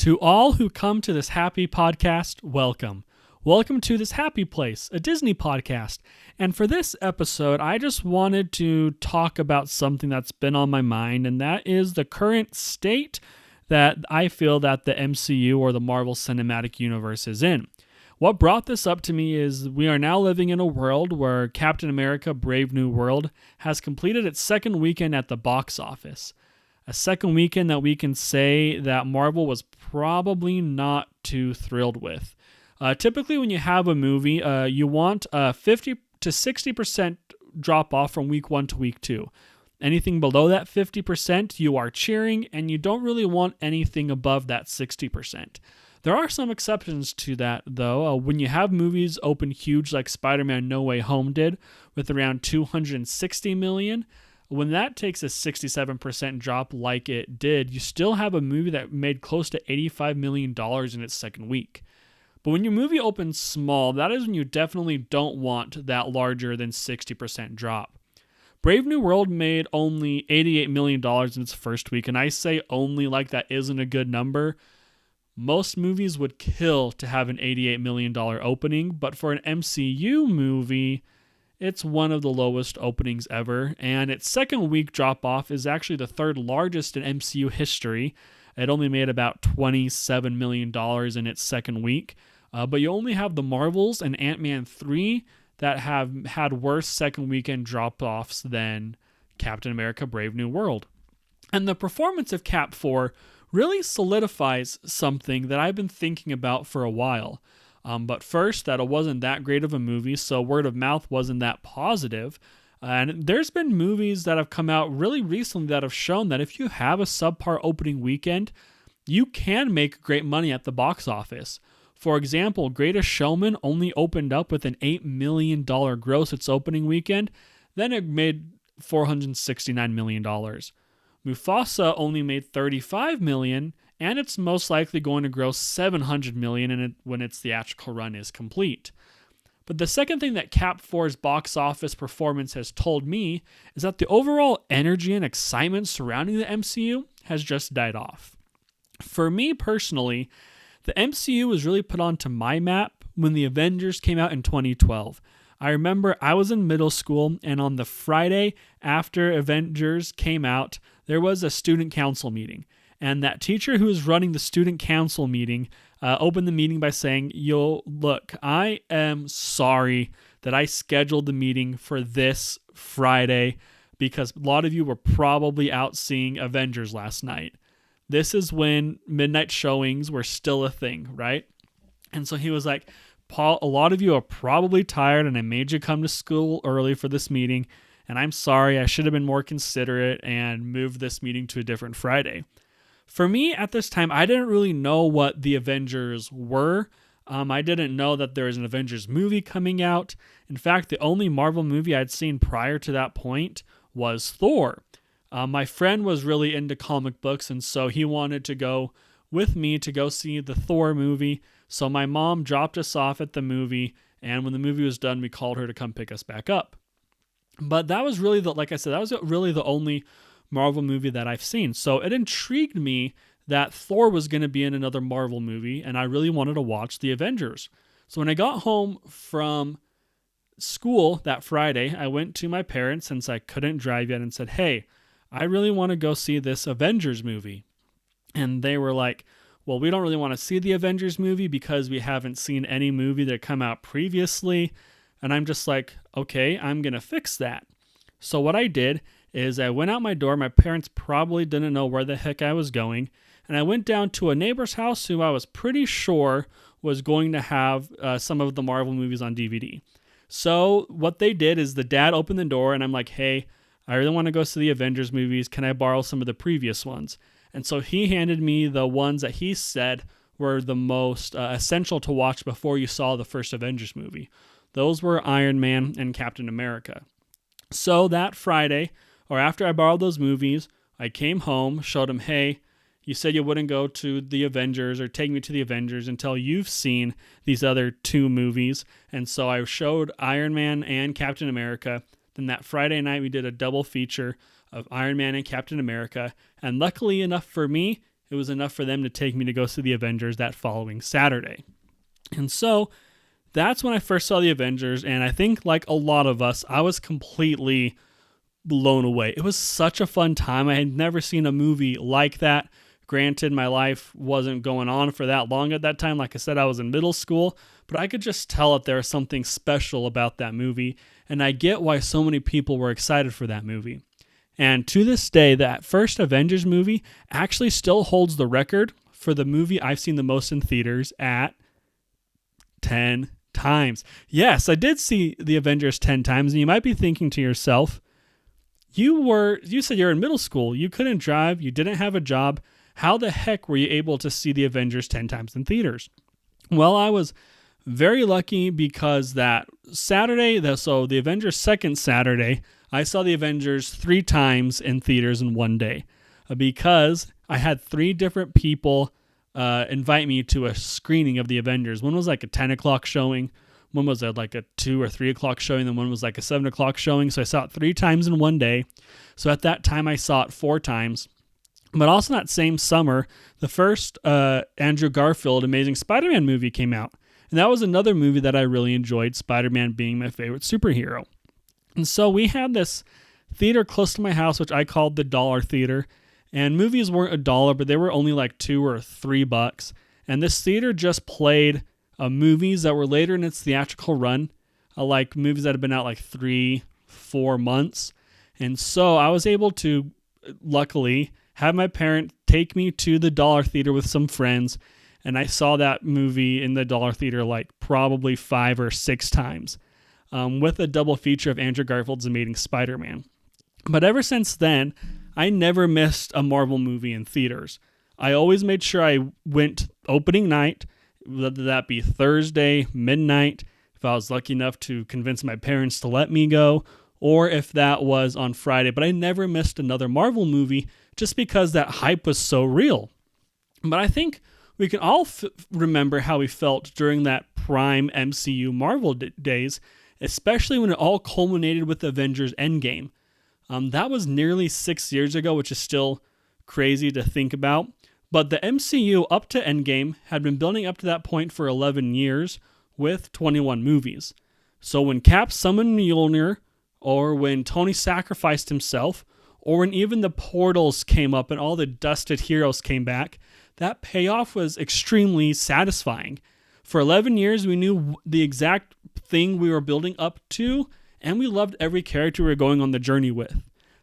To all who come to this happy podcast, welcome. Welcome to This Happy Place, a Disney podcast. And for this episode, I just wanted to talk about something that's been on my mind, and that is the current state that I feel that the MCU or the Marvel Cinematic Universe is in. What brought this up to me is we are now living in a world where Captain America: Brave New World has completed its second weekend at the box office. A second weekend that we can say that Marvel was probably not too thrilled with. Typically, when you have a movie, you want a 50 to 60% drop off from week 1 to week 2. Anything below that 50%, you are cheering, and you don't really want anything above that 60%. There are some exceptions to that, though. When you have movies open huge like Spider-Man No Way Home did, with around $260 million, when that takes a 67% drop like it did, you still have a movie that made close to $85 million in its second week. But when your movie opens small, that is when you definitely don't want that larger than 60% drop. Brave New World made only $88 million in its first week, and I say only like that isn't a good number. Most movies would kill to have an $88 million opening, but for an MCU movie, it's one of the lowest openings ever, and its second week drop-off is actually the third largest in MCU history. It only made about $27 million in its second week, but you only have the Marvels and Ant-Man 3 that have had worse second weekend drop-offs than Captain America: Brave New World. And the performance of Cap 4 really solidifies something that I've been thinking about for a while. But first, that it wasn't that great of a movie, so word of mouth wasn't that positive. And there's been movies that have come out really recently that have shown that if you have a subpar opening weekend, you can make great money at the box office. For example, Greatest Showman only opened up with an $8 million gross its opening weekend, then it made $469 million. Mufasa only made $35 million, and it's most likely going to gross $700 million when its theatrical run is complete. But the second thing that Cap 4's box office performance has told me is that the overall energy and excitement surrounding the MCU has just died off. For me personally, the MCU was really put onto my map when the Avengers came out in 2012. I remember I was in middle school, and on the Friday after Avengers came out, there was a student council meeting. And that teacher who was running the student council meeting opened the meeting by saying, look, I am sorry that I scheduled the meeting for this Friday because a lot of you were probably out seeing Avengers last night. This is when midnight showings were still a thing, right? And so he was like, Paul, a lot of you are probably tired and I made you come to school early for this meeting. And I'm sorry, I should have been more considerate and moved this meeting to a different Friday. For me, at this time, I didn't really know what the Avengers were. I didn't know that there was an Avengers movie coming out. In fact, the only Marvel movie I'd seen prior to that point was Thor. My friend was really into comic books, and so he wanted to go with me to go see the Thor movie. So my mom dropped us off at the movie, and when the movie was done, we called her to come pick us back up. But that was really that was really the only Marvel movie that I've seen. So it intrigued me that Thor was going to be in another Marvel movie, and I really wanted to watch the Avengers. So when I got home from school that Friday, I went to my parents since I couldn't drive yet and said, hey, I really want to go see this Avengers movie. And they were like, well, we don't really want to see the Avengers movie because we haven't seen any movie that come out previously. And I'm just like, okay, I'm going to fix that. So what I did is I went out my door. My parents probably didn't know where the heck I was going. And I went down to a neighbor's house who I was pretty sure was going to have some of the Marvel movies on DVD. So what they did is the dad opened the door and I'm like, hey, I really want to go see the Avengers movies. Can I borrow some of the previous ones? And so he handed me the ones that he said were the most essential to watch before you saw the first Avengers movie. Those were Iron Man and Captain America. So that Friday, or after I borrowed those movies, I came home, showed him, hey, you said you wouldn't go to the Avengers or take me to the Avengers until you've seen these other two movies. And so I showed Iron Man and Captain America. Then that Friday night, we did a double feature of Iron Man and Captain America. And luckily enough for me, it was enough for them to take me to go see the Avengers that following Saturday. And so that's when I first saw the Avengers, and I think like a lot of us, I was completely blown away. It was such a fun time. I had never seen a movie like that. Granted, my life wasn't going on for that long at that time. Like I said, I was in middle school, but I could just tell that there was something special about that movie, and I get why so many people were excited for that movie. And to this day, that first Avengers movie actually still holds the record for the movie I've seen the most in theaters at 10 times. Yes, I did see the Avengers 10 times, and you might be thinking to yourself, you said you're in middle school, you couldn't drive, you didn't have a job. How the heck were you able to see the Avengers 10 times in theaters? Well, I was very lucky because that Saturday, so the Avengers second Saturday, I saw the Avengers 3 times in theaters in one day because I had 3 different people invite me to a screening of the Avengers. One was like a 10 o'clock showing, one was like a 2 or 3 o'clock showing, and one was like a 7 o'clock showing. So I saw it 3 times in one day. So at that time, I saw it 4 times. But also that same summer, the first Andrew Garfield Amazing Spider-Man movie came out. And that was another movie that I really enjoyed, Spider-Man being my favorite superhero. And so we had this theater close to my house, which I called the Dollar Theater. And movies weren't $1, but they were only like $2 or $3. And this theater just played movies that were later in its theatrical run, like movies that had been out like 3-4 months. And so I was able to, luckily, have my parent take me to the Dollar Theater with some friends, and I saw that movie in the Dollar Theater like probably 5 or 6 times, with a double feature of Andrew Garfield's Amazing Spider-Man. But ever since then, I never missed a Marvel movie in theaters. I always made sure I went opening night, whether that be Thursday, midnight, if I was lucky enough to convince my parents to let me go, or if that was on Friday. But I never missed another Marvel movie just because that hype was so real. But I think we can all remember how we felt during that prime MCU Marvel days, especially when it all culminated with Avengers Endgame. That was nearly 6 years ago, which is still crazy to think about. But the MCU up to Endgame had been building up to that point for 11 years with 21 movies. So when Cap summoned Mjolnir, or when Tony sacrificed himself, or when even the portals came up and all the dusted heroes came back, that payoff was extremely satisfying. For 11 years, we knew the exact thing we were building up to, and we loved every character we were going on the journey with.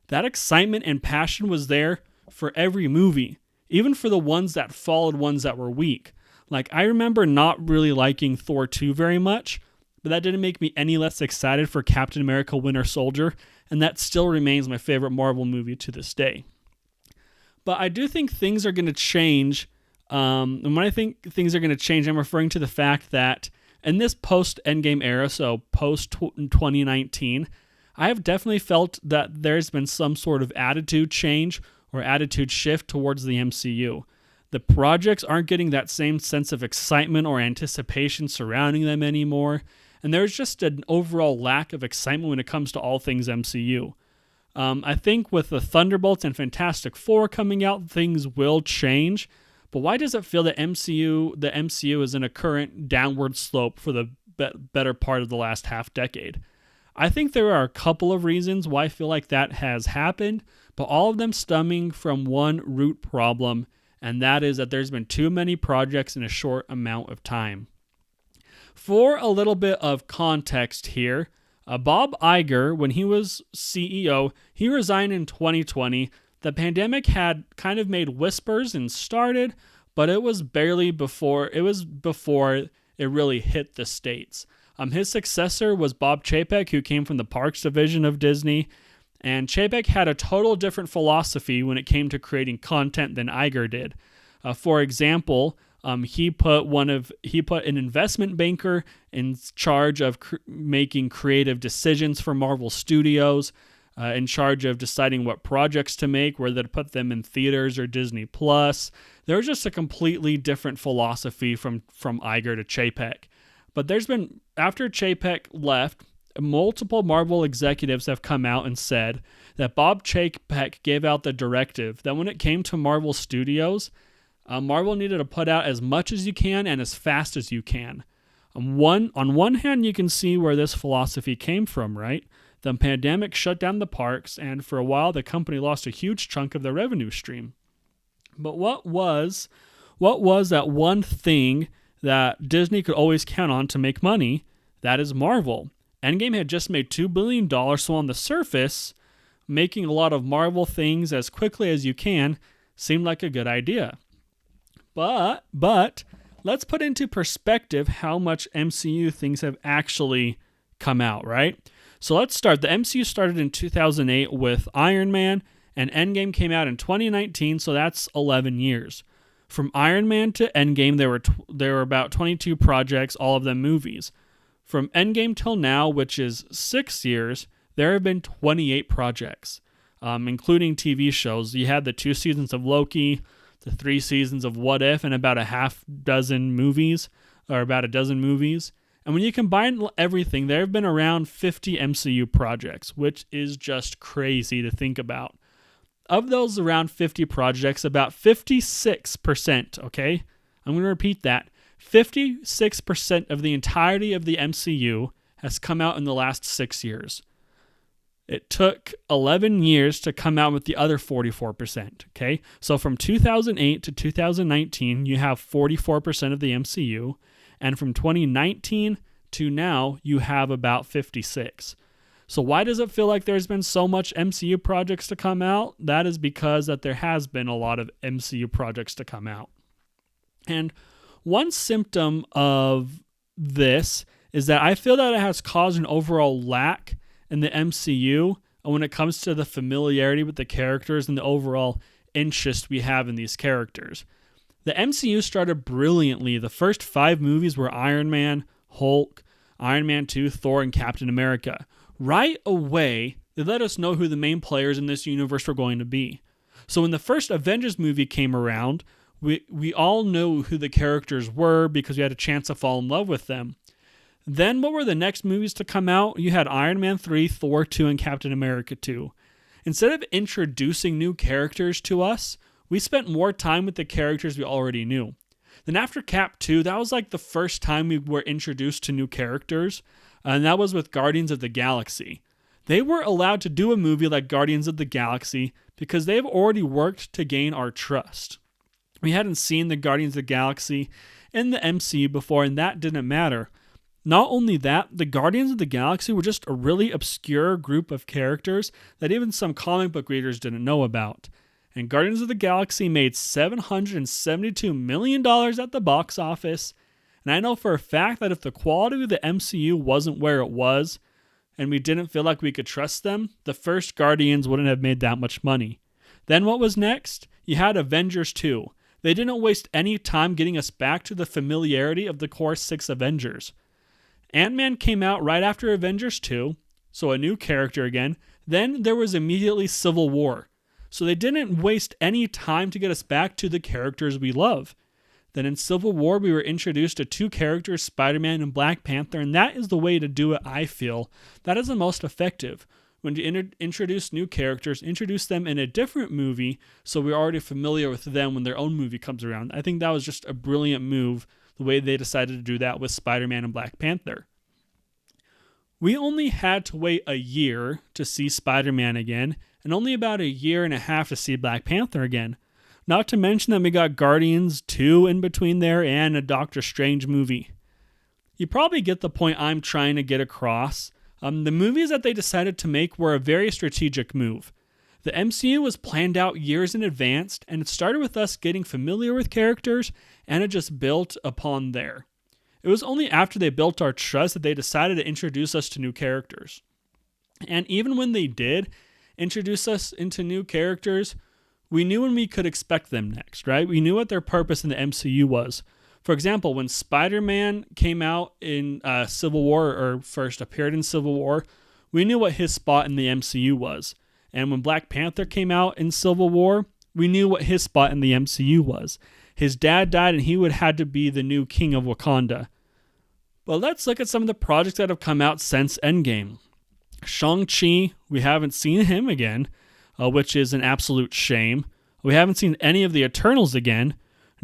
That excitement and passion was there for every movie, even for the ones that followed ones that were weak. Like, I remember not really liking Thor 2 very much, but that didn't make me any less excited for Captain America Winter Soldier, and that still remains my favorite Marvel movie to this day. But I do think things are going to change, and when I think things are going to change, I'm referring to the fact that in this post-Endgame era, so post-2019, I have definitely felt that there's been some sort of attitude change or attitude shift towards the MCU. The projects aren't getting that same sense of excitement or anticipation surrounding them anymore, and there's just an overall lack of excitement when it comes to all things MCU. I think with the Thunderbolts and Fantastic Four coming out, things will change, but why does it feel that the MCU is in a current downward slope for the better part of the last half decade? I think there are a couple of reasons why I feel like that has happened, but all of them stemming from one root problem, and that is that there's been too many projects in a short amount of time. For a little bit of context here, Bob Iger, when he was CEO, he resigned in 2020. The pandemic had kind of made whispers and started, but it was before it really hit the States. His successor was Bob Chapek, who came from the Parks division of Disney, and Chapek had a total different philosophy when it came to creating content than Iger did. For example, he put an investment banker in charge of making creative decisions for Marvel Studios, in charge of deciding what projects to make, whether to put them in theaters or Disney Plus. There was just a completely different philosophy from Iger to Chapek. But after Chapek left, multiple Marvel executives have come out and said that Bob Chapek gave out the directive that when it came to Marvel Studios, Marvel needed to put out as much as you can and as fast as you can. On one hand, you can see where this philosophy came from, right? The pandemic shut down the parks, and for a while, the company lost a huge chunk of their revenue stream. But what was that one thing that Disney could always count on to make money? That is Marvel. Endgame had just made $2 billion, so on the surface, making a lot of Marvel things as quickly as you can seemed like a good idea. But let's put into perspective how much MCU things have actually come out, right? So let's start. The MCU started in 2008 with Iron Man, and Endgame came out in 2019, so that's 11 years. From Iron Man to Endgame, there were about 22 projects, all of them movies. From Endgame till now, which is 6 years, there have been 28 projects, including TV shows. You had the 2 seasons of Loki, the 3 seasons of What If, and about a dozen movies. And when you combine everything, there have been around 50 MCU projects, which is just crazy to think about. Of those around 50 projects, about 56%, okay? I'm going to repeat that. 56% of the entirety of the MCU has come out in the last 6 years. It took 11 years to come out with the other 44%, okay? So from 2008 to 2019, you have 44% of the MCU, and from 2019 to now, you have about 56. So why does it feel like there's been so much MCU projects to come out? That is because that there has been a lot of MCU projects to come out. And one symptom of this is that I feel that it has caused an overall lack in the MCU when it comes to the familiarity with the characters and the overall interest we have in these characters. The MCU started brilliantly. The first 5 movies were Iron Man, Hulk, Iron Man 2, Thor, and Captain America. Right away, they let us know who the main players in this universe were going to be. So when the first Avengers movie came around, we all knew who the characters were because we had a chance to fall in love with them. Then what were the next movies to come out? You had Iron Man 3, Thor 2, and Captain America 2. Instead of introducing new characters to us, we spent more time with the characters we already knew. Then after Cap 2, that was like the first time we were introduced to new characters, and that was with Guardians of the Galaxy. They were allowed to do a movie like Guardians of the Galaxy because they've already worked to gain our trust. We hadn't seen the Guardians of the Galaxy in the MCU before, and that didn't matter. Not only that, the Guardians of the Galaxy were just a really obscure group of characters that even some comic book readers didn't know about. And Guardians of the Galaxy made $772 million at the box office. And I know for a fact that if the quality of the MCU wasn't where it was, and we didn't feel like we could trust them, the first Guardians wouldn't have made that much money. Then what was next? You had Avengers 2. They didn't waste any time getting us back to the familiarity of the core 6 Avengers. Ant-Man came out right after Avengers 2, so a new character again. Then there was immediately Civil War. So they didn't waste any time to get us back to the characters we love. Then in Civil War, we were introduced to 2 characters, Spider-Man and Black Panther, and that is the way to do it, I feel. That is the most effective. When you introduce new characters, introduce them in a different movie so we're already familiar with them when their own movie comes around. I think that was just a brilliant move, the way they decided to do that with Spider-Man and Black Panther. We only had to wait a year to see Spider-Man again, and only about a year and a half to see Black Panther again. Not to mention that we got Guardians 2 in between there and a Doctor Strange movie. You probably get the point I'm trying to get across. The movies that they decided to make were a very strategic move. The MCU was planned out years in advance, and it started with us getting familiar with characters, and it just built upon there. It was only after they built our trust that they decided to introduce us to new characters. And even when they did introduce us into new characters, we knew when we could expect them next, right? We knew what their purpose in the MCU was. For example, when Spider-Man came out in Civil War, or first appeared in Civil War, we knew what his spot in the MCU was. And when Black Panther came out in Civil War, we knew what his spot in the MCU was. His dad died and he would have to be the new king of Wakanda. Well, let's look at some of the projects that have come out since Endgame. Shang-Chi, we haven't seen him again, which is an absolute shame. We haven't seen any of the Eternals again,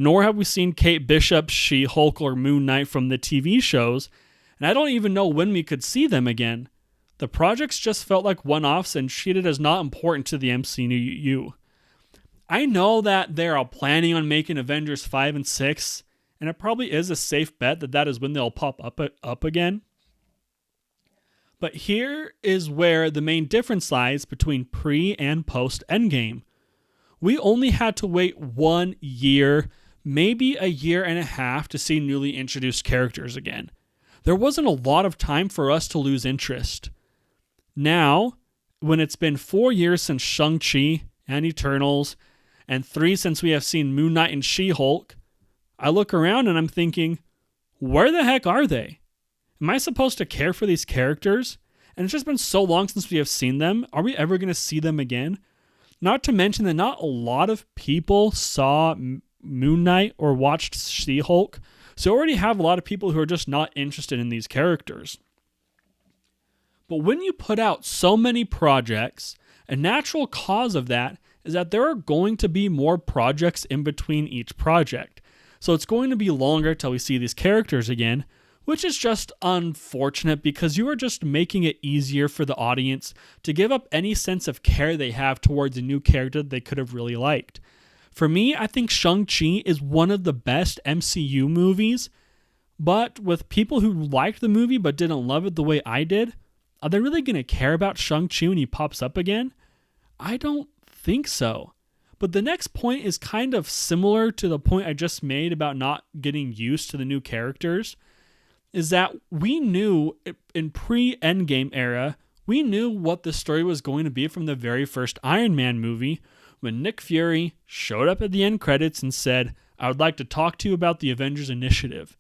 nor have we seen Kate Bishop, She-Hulk, or Moon Knight from the TV shows, and I don't even know when we could see them again. The projects just felt like one-offs and treated as not important to the MCU. I know that they are planning on making Avengers 5 and 6, and it probably is a safe bet that that is when they'll pop up again. But here is where the main difference lies between pre and post Endgame. We only had to wait 1 year, maybe a year and a half to see newly introduced characters again. There wasn't a lot of time for us to lose interest. Now, when it's been 4 years since Shang-Chi and Eternals, and 3 since we have seen Moon Knight and She-Hulk, I look around and I'm thinking, where the heck are they? Am I supposed to care for these characters? And it's just been so long since we have seen them. Are we ever going to see them again? Not to mention that not a lot of people saw Moon Knight or watched She-Hulk. So you already have a lot of people who are just not interested in these characters. But when you put out so many projects, a natural cause of that is that there are going to be more projects in between each project. So it's going to be longer till we see these characters again, which is just unfortunate because you are just making it easier for the audience to give up any sense of care they have towards a new character they could have really liked. For me, I think Shang-Chi is one of the best MCU movies, but with people who liked the movie but didn't love it the way I did, are they really going to care about Shang-Chi when he pops up again? I don't think so. But the next point is kind of similar to the point I just made about not getting used to the new characters, is that we knew in pre-Endgame era, we knew what the story was going to be from the very first Iron Man movie when Nick Fury showed up at the end credits and said, I would like to talk to you about the Avengers Initiative.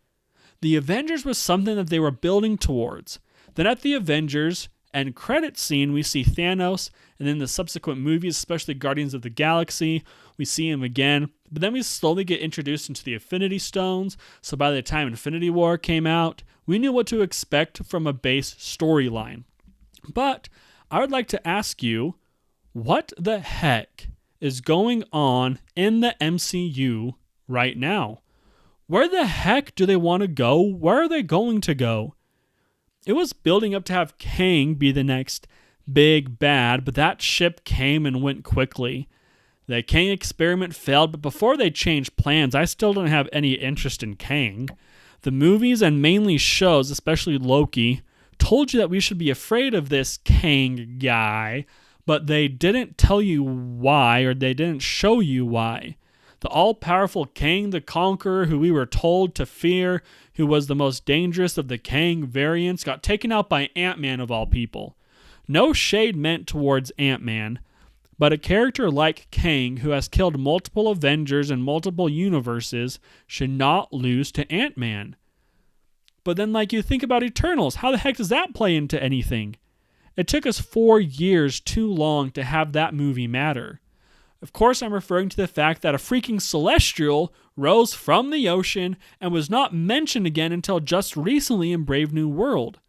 The Avengers was something that they were building towards. Then at the Avengers end credit scene, we see Thanos, and then the subsequent movies, especially Guardians of the Galaxy, we see him again. But then we slowly get introduced into the Infinity Stones, so by the time Infinity War came out, we knew what to expect from a base storyline. But I would like to ask you, what the heck is going on in the MCU right now? Where the heck do they want to go? Where are they going to go? It was building up to have Kang be the next big bad, but that ship came and went quickly. The Kang experiment failed, but before they changed plans, I still don't have any interest in Kang. The movies and mainly shows, especially Loki, told you that we should be afraid of this Kang guy, but they didn't tell you why, or they didn't show you why. The all-powerful Kang the Conqueror, who we were told to fear, who was the most dangerous of the Kang variants, got taken out by Ant-Man of all people. No shade meant towards Ant-Man, but a character like Kang, who has killed multiple Avengers and multiple universes, should not lose to Ant-Man. But then, you think about Eternals, how the heck does that play into anything? It took us 4 years too long to have that movie matter. Of course, I'm referring to the fact that a freaking Celestial rose from the ocean and was not mentioned again until just recently in Brave New World.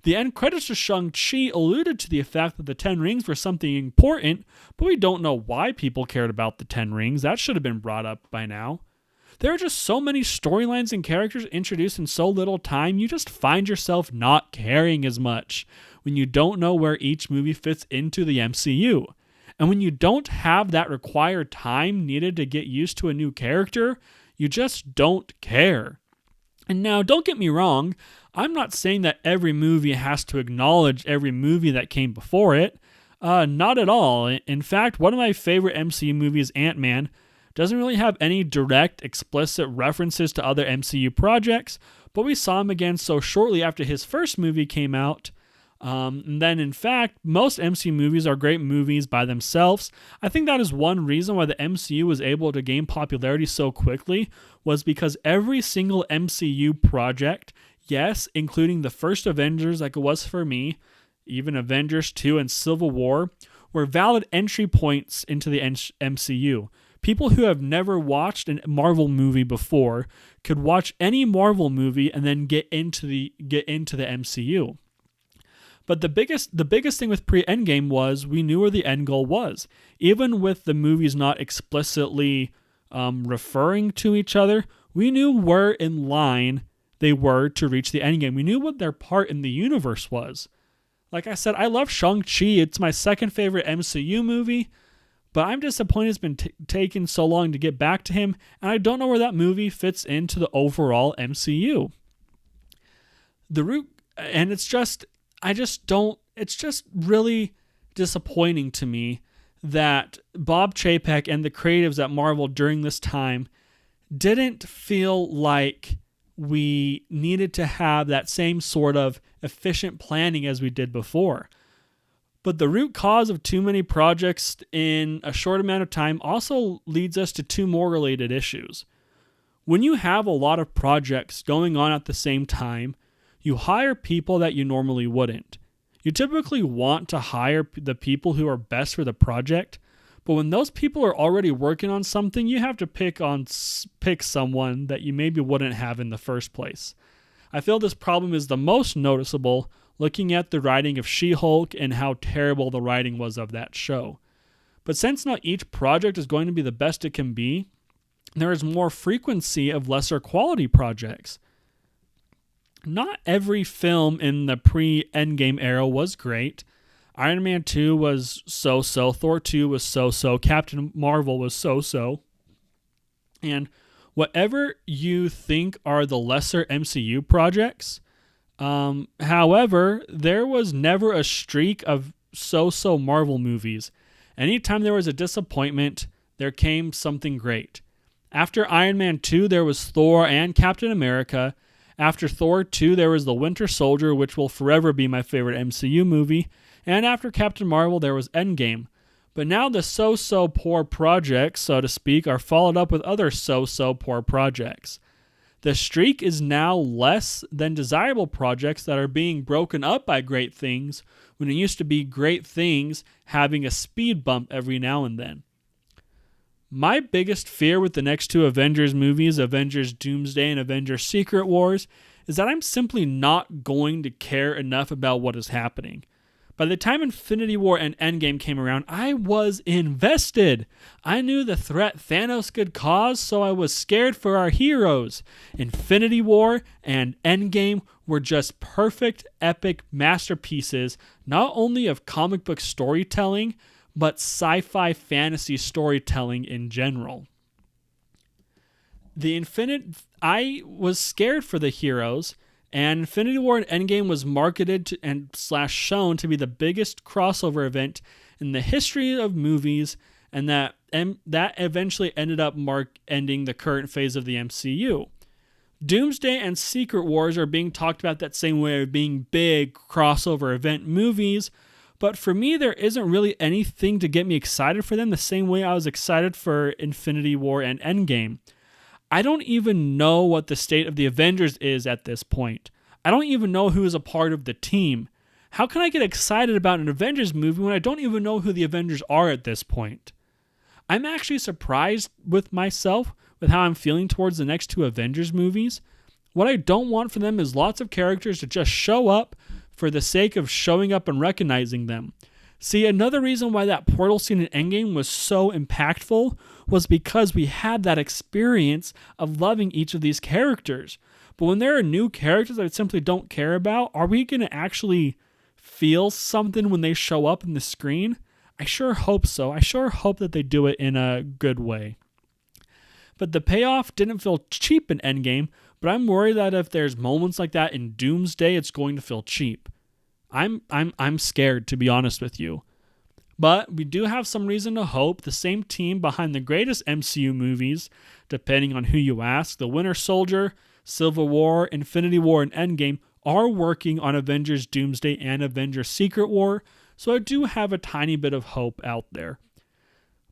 The end credits to Shang-Chi alluded to the fact that the 10 rings were something important, but we don't know why people cared about the 10 rings. That should have been brought up by now. There are just so many storylines and characters introduced in so little time, you just find yourself not caring as much when you don't know where each movie fits into the MCU. And when you don't have that required time needed to get used to a new character, you just don't care. And now, don't get me wrong, I'm not saying that every movie has to acknowledge every movie that came before it. Not at all. In fact, one of my favorite MCU movies, Ant-Man, doesn't really have any direct, explicit references to other MCU projects, but we saw him again so shortly after his first movie came out. And then, in fact, most MCU movies are great movies by themselves. I think that is one reason why the MCU was able to gain popularity so quickly, was because every single MCU project, yes, including the first Avengers like it was for me, even Avengers 2 and Civil War, were valid entry points into the MCU. People who have never watched a Marvel movie before could watch any Marvel movie and then get into the MCU. But the biggest thing with pre-Endgame was we knew where the end goal was. Even with the movies not explicitly referring to each other, we knew where in line they were to reach the end game. We knew what their part in the universe was. Like I said, I love Shang-Chi. It's my second favorite MCU movie, but I'm disappointed it's been taking so long to get back to him, and I don't know where that movie fits into the overall MCU. It's just really disappointing to me that Bob Chapek and the creatives at Marvel during this time didn't feel like we needed to have that same sort of efficient planning as we did before. But the root cause of too many projects in a short amount of time also leads us to two more related issues. When you have a lot of projects going on at the same time, you hire people that you normally wouldn't. You typically want to hire the people who are best for the project, but when those people are already working on something, you have to pick someone that you maybe wouldn't have in the first place. I feel this problem is the most noticeable looking at the writing of She-Hulk and how terrible the writing was of that show. But since not each project is going to be the best it can be, there is more frequency of lesser quality projects. Not every film in the pre-Endgame era was great. Iron Man 2 was so-so, Thor 2 was so-so, Captain Marvel was so-so. And whatever you think are the lesser MCU projects, however, there was never a streak of so-so Marvel movies. Anytime there was a disappointment, there came something great. After Iron Man 2, there was Thor and Captain America. After Thor 2, there was The Winter Soldier, which will forever be my favorite MCU movie. And after Captain Marvel, there was Endgame. But now the so-so poor projects, so to speak, are followed up with other so-so poor projects. The streak is now less than desirable projects that are being broken up by great things, when it used to be great things having a speed bump every now and then. My biggest fear with the next two Avengers movies, Avengers Doomsday and Avengers Secret Wars, is that I'm simply not going to care enough about what is happening. By the time Infinity War and Endgame came around, I was invested. I knew the threat Thanos could cause, so I was scared for our heroes. Infinity War and Endgame were just perfect, epic masterpieces, not only of comic book storytelling, but sci-fi fantasy storytelling in general. I was scared for the heroes, and Infinity War and Endgame was marketed and shown to be the biggest crossover event in the history of movies, and that eventually ended up ending the current phase of the MCU. Doomsday and Secret Wars are being talked about that same way of being big crossover event movies, but for me, there isn't really anything to get me excited for them the same way I was excited for Infinity War and Endgame. I don't even know what the state of the Avengers is at this point. I don't even know who is a part of the team. How can I get excited about an Avengers movie when I don't even know who the Avengers are at this point? I'm actually surprised with myself with how I'm feeling towards the next two Avengers movies. What I don't want for them is lots of characters to just show up for the sake of showing up and recognizing them. See, another reason why that portal scene in Endgame was so impactful was because we had that experience of loving each of these characters. But when there are new characters that I simply don't care about, are we going to actually feel something when they show up in the screen? I sure hope so. I sure hope that they do it in a good way. But the payoff didn't feel cheap in Endgame, but I'm worried that if there's moments like that in Doomsday, it's going to feel cheap. I'm scared, to be honest with you. But we do have some reason to hope. The same team behind the greatest MCU movies, depending on who you ask, The Winter Soldier, Civil War, Infinity War, and Endgame, are working on Avengers Doomsday and Avengers Secret War, so I do have a tiny bit of hope out there.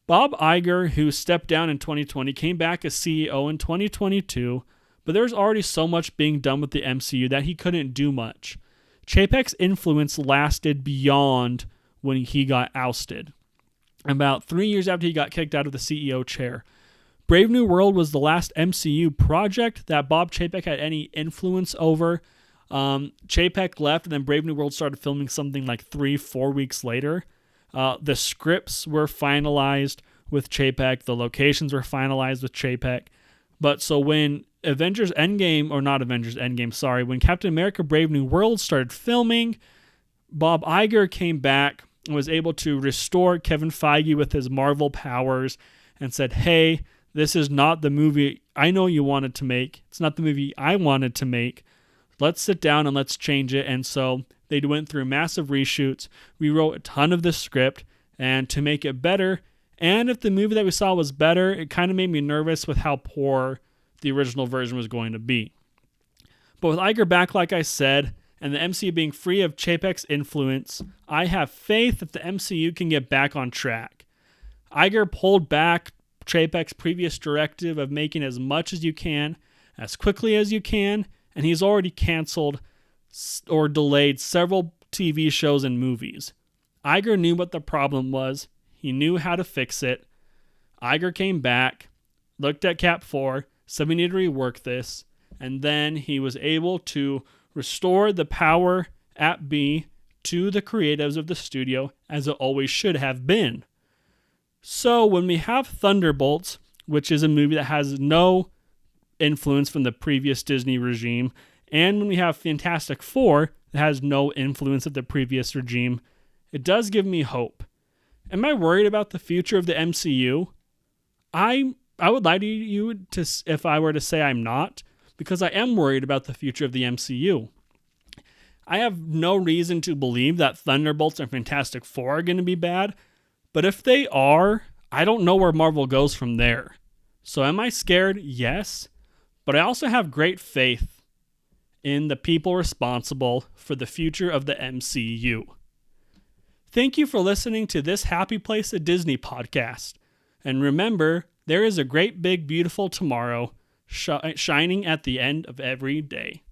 Bob Iger, who stepped down in 2020, came back as CEO in 2022, but there's already so much being done with the MCU that he couldn't do much. Chapek's influence lasted beyond when he got ousted, about 3 years after he got kicked out of the CEO chair. Brave New World was the last MCU project that Bob Chapek had any influence over. Chapek left, and then Brave New World started filming something like 3-4 weeks later. The scripts were finalized. with Chapek. The locations were finalized with Chapek. But so when when Captain America Brave New World started filming, Bob Iger came back and was able to restore Kevin Feige with his Marvel powers and said, hey, this is not the movie I know you wanted to make. It's not the movie I wanted to make. Let's sit down and let's change it. And so they went through massive reshoots, rewrote a ton of the script, and to make it better. And if the movie that we saw was better, it kind of made me nervous with how poor the original version was going to be. But with Iger back, like I said, and the MCU being free of Chapek's influence, I have faith that the MCU can get back on track. Iger pulled back Chapek's previous directive of making as much as you can, as quickly as you can, and he's already canceled or delayed several TV shows and movies. Iger knew what the problem was. He knew how to fix it. Iger came back, looked at Cap 4, said we need to rework this, and then he was able to restore the power at B to the creatives of the studio as it always should have been. So when we have Thunderbolts, which is a movie that has no influence from the previous Disney regime, and when we have Fantastic Four that has no influence of the previous regime, it does give me hope. Am I worried about the future of the MCU? I would lie to you if I were to say I'm not, because I am worried about the future of the MCU. I have no reason to believe that Thunderbolts and Fantastic Four are going to be bad, but if they are, I don't know where Marvel goes from there. So am I scared? Yes, but I also have great faith in the people responsible for the future of the MCU. Thank you for listening to this Happy Place at Disney podcast. And remember, there is a great big beautiful tomorrow shining at the end of every day.